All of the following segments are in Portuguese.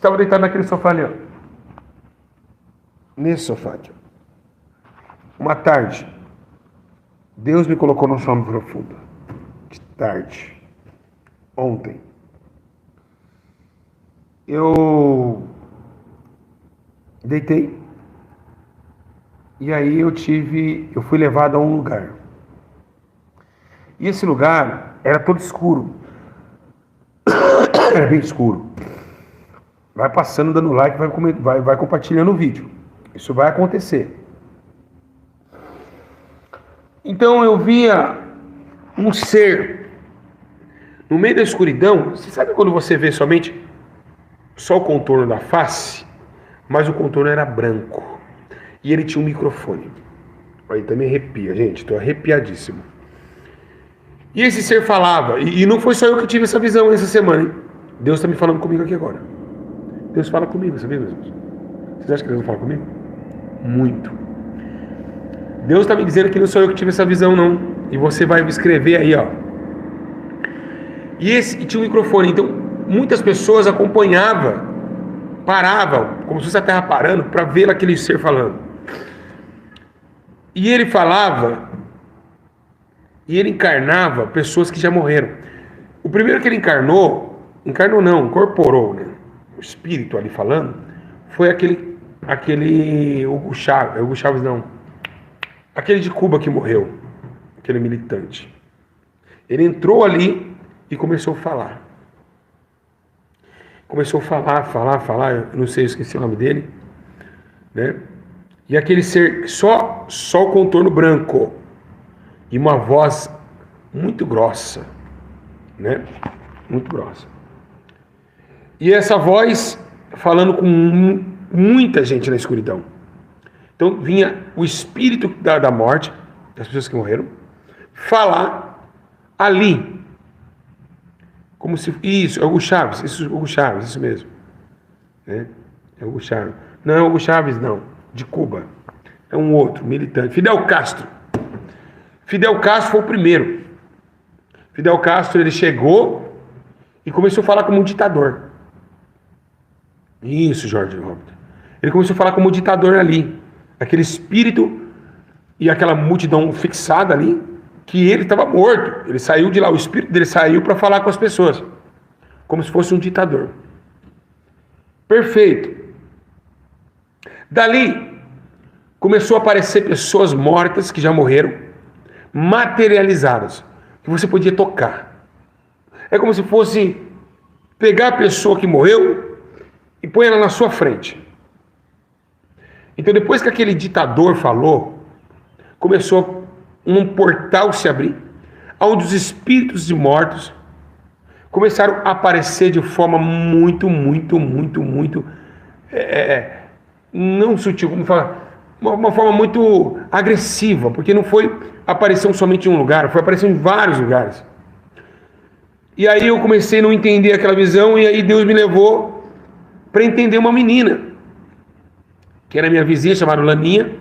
Estava deitado naquele sofá ali, ó. Nesse sofá aqui. Uma tarde, Deus me colocou num sono profundo. De tarde. Ontem. Eu deitei. E aí eu fui levado a um lugar. E esse lugar era todo escuro. Era bem escuro. Vai passando, dando like, vai compartilhando o vídeo. Isso vai acontecer. Então eu via um ser no meio da escuridão. Você sabe quando você vê somente só o contorno da face, mas o contorno era branco. E ele tinha um microfone. Aí também arrepia, gente. Estou arrepiadíssimo. E esse ser falava. E não foi só eu que tive essa visão essa semana, hein? Deus está me falando comigo aqui agora. Deus fala comigo, sabia, meus irmãos? Vocês acham que Deus não fala comigo? Muito. Deus está me dizendo que não sou eu que tive essa visão, não. E você vai escrever aí, ó. E tinha um microfone. Então, muitas pessoas acompanhavam, paravam, como se fosse a terra parando, para ver aquele ser falando. E ele falava, e ele encarnava pessoas que já morreram. O primeiro que ele incorporou, né? O espírito ali falando, foi aquele Hugo Chávez não, aquele de Cuba que morreu, aquele militante. Ele entrou ali e começou a falar. Começou a falar, eu não sei, eu esqueci o nome dele, né? E aquele ser, só o contorno branco e uma voz muito grossa, né? Muito grossa. E essa voz falando com muita gente na escuridão. Então vinha o espírito da morte, das pessoas que morreram, falar ali. Como se... Isso, é Hugo Chávez, isso mesmo. É Hugo Chávez. Não é Hugo Chávez, não. De Cuba. É um outro militante. Fidel Castro. Fidel Castro foi o primeiro. Fidel Castro, ele chegou e começou a falar como um ditador. Isso, Jorge Robert. Ele começou a falar como um ditador ali. Aquele espírito e aquela multidão fixada ali, que ele estava morto. Ele saiu de lá, o espírito dele saiu para falar com as pessoas. Como se fosse um ditador. Perfeito. Dali, começou a aparecer pessoas mortas que já morreram, materializadas, que você podia tocar. É como se fosse pegar a pessoa que morreu e põe ela na sua frente. Então, depois que aquele ditador falou, começou um portal se abrir, onde os espíritos de mortos começaram a aparecer de forma muito não sutil, como falar, uma forma muito agressiva, porque não foi apareceu somente em um lugar, foi aparecendo em vários lugares. E aí eu comecei a não entender aquela visão, e aí Deus me levou para entender uma menina, que era minha vizinha, chamada Laninha.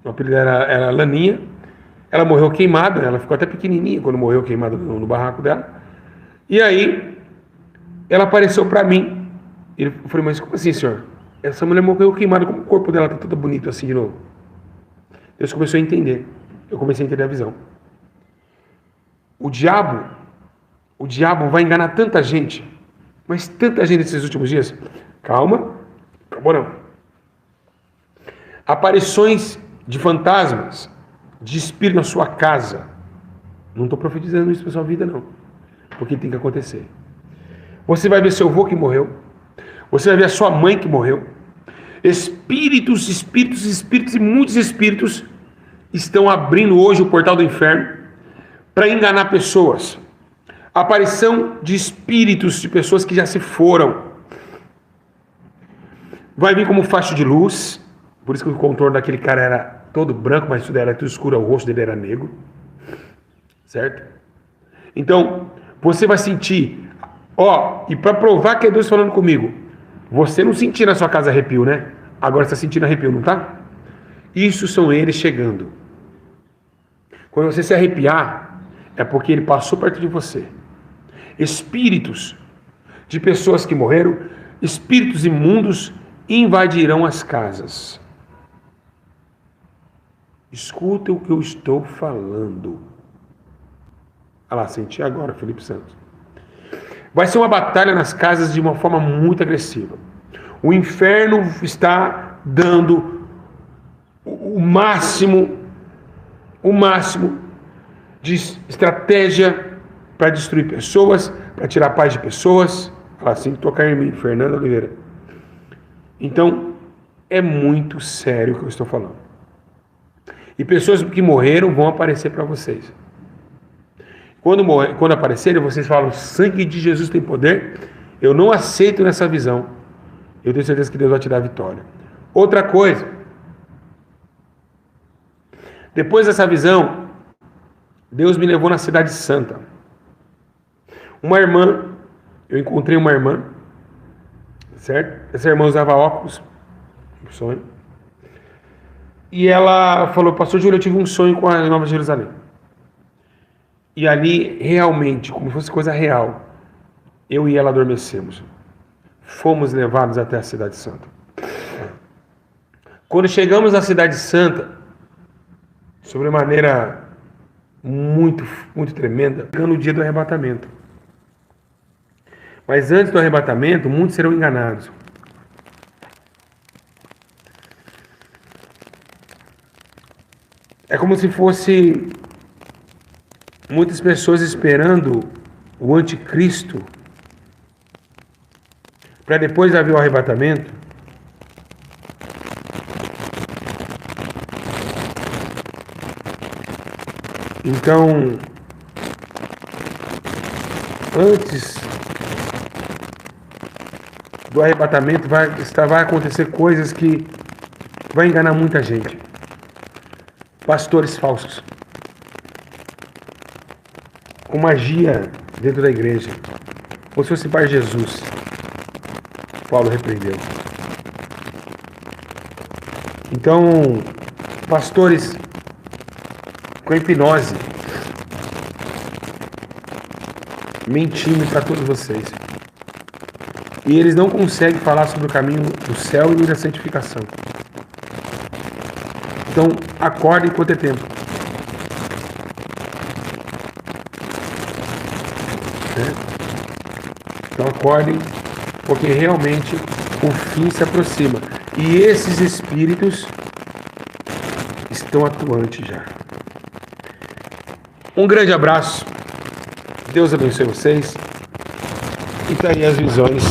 O apelido era Laninha. Ela morreu queimada, ela ficou até pequenininha quando morreu queimada no barraco dela. E aí ela apareceu para mim. Eu falei, mas como assim, senhor? Essa mulher morreu queimada, como o corpo dela está todo bonito assim de novo? Deus começou a entender. Eu comecei a entender a visão. O diabo vai enganar tanta gente, mas tanta gente nesses últimos dias. Calma não. Aparições de fantasmas, de espírito na sua casa. Não estou profetizando isso para sua vida, não. Porque tem que acontecer. Você vai ver seu avô que morreu. Você vai ver a sua mãe que morreu. Espíritos e muitos espíritos estão abrindo hoje o portal do inferno para enganar pessoas. Aparição de espíritos de pessoas que já se foram. Vai vir como facho de luz. Por isso que o contorno daquele cara era todo branco, mas tudo era tudo escuro, o rosto dele era negro. Certo? Então, você vai sentir, e para provar que é Deus falando comigo, você não sentiu na sua casa arrepio, né? Agora você está sentindo arrepio, não está? Isso são eles chegando. Quando você se arrepiar, é porque ele passou perto de você. Espíritos de pessoas que morreram, espíritos imundos invadirão as casas. Escuta o que eu estou falando. Olha lá, senti agora, Felipe Santos. Vai ser uma batalha nas casas de uma forma muito agressiva. O inferno está dando o máximo de estratégia para destruir pessoas, para tirar a paz de pessoas. Olha assim, tocar em mim, Fernanda Oliveira. Então, é muito sério o que eu estou falando. E pessoas que morreram vão aparecer para vocês. Quando aparecerem, vocês falam: o sangue de Jesus tem poder. Eu não aceito nessa visão. Eu tenho certeza que Deus vai te dar a vitória. Outra coisa. Depois dessa visão, Deus me levou na Cidade Santa. Eu encontrei uma irmã, certo? Essa irmã usava óculos, um sonho. E ela falou: pastor Júlio, eu tive um sonho com a Nova Jerusalém. E ali, realmente, como se fosse coisa real, eu e ela adormecemos. Fomos levados até a Cidade Santa. Quando chegamos na Cidade Santa, sobremaneira muito, muito tremenda, chegando o dia do arrebatamento. Mas antes do arrebatamento, muitos serão enganados. É como se fosse muitas pessoas esperando o anticristo para depois haver o arrebatamento. Então, antes do arrebatamento vai acontecer coisas que vai enganar muita gente. Pastores falsos, com magia dentro da igreja, ou se fosse para Jesus. Paulo repreendeu. Então, pastores com hipnose, mentindo para todos vocês. E eles não conseguem falar sobre o caminho do céu e da santificação. Então, acorde enquanto é tempo. Então, acordem, porque realmente o fim se aproxima. E esses espíritos estão atuantes já. Um grande abraço. Deus abençoe vocês. E tá aí as visões